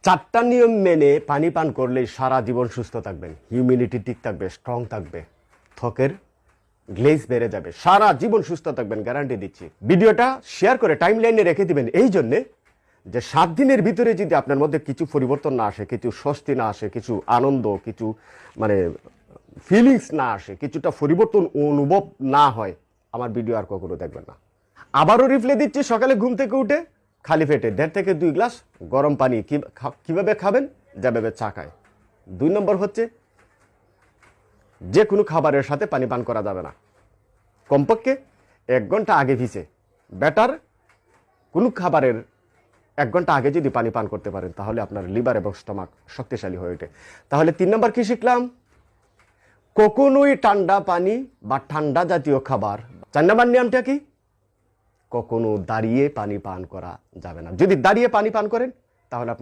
4টা নিয়ম মেনে পানি পান করলে সারা জীবন সুস্থ থাকবেন, ইমিউনিটি ঠিক থাকবে, স্ট্রং থাকবে, ত্বকের গ্লেজ বেড়ে যাবে, সারা জীবন সুস্থ থাকবেন, গ্যারান্টি দিচ্ছি। ভিডিওটা শেয়ার করে টাইম লাইনে রেখে দিবেন এই জন্যে যে 7 দিনের ভিতরে যদি আপনার মধ্যে কিছু পরিবর্তন না আসে, কিছু স্বস্তি না আসে, কিছু আনন্দ, কিছু মানে ফিলিংস না আসে, কিছুটা পরিবর্তন অনুভব না হয়, আমার ভিডিও আর কখনো দেখবেন না। আবারও রিপ্লে দিচ্ছি, সকালে ঘুম থেকে উঠে খালি পেটে 1.5 থেকে 2 গ্লাস গরম পানি কিভাবে খাবেন, যেভাবে চা খায়। 2 নম্বর হচ্ছে যে কোনো খাবারের সাথে পানি পান করা যাবে না, কমপক্ষে 1 ঘন্টা আগে ভিজে। বেটার কোনো খাবারের 1 ঘন্টা আগে যদি পানি পান করতে পারেন তাহলে আপনার লিভার এবং স্টমাক শক্তিশালী হয়ে ওঠে। তাহলে 3 নম্বর কি শিখলাম? কখনোই ঠান্ডা পানি বা ঠান্ডা জাতীয় খাবার, 4 নম্বর নিয়মটা কি? কখনো দাঁড়িয়ে পানি পান করা যাবে না। যদি দাঁড়িয়ে পানি পান করেন তাহলে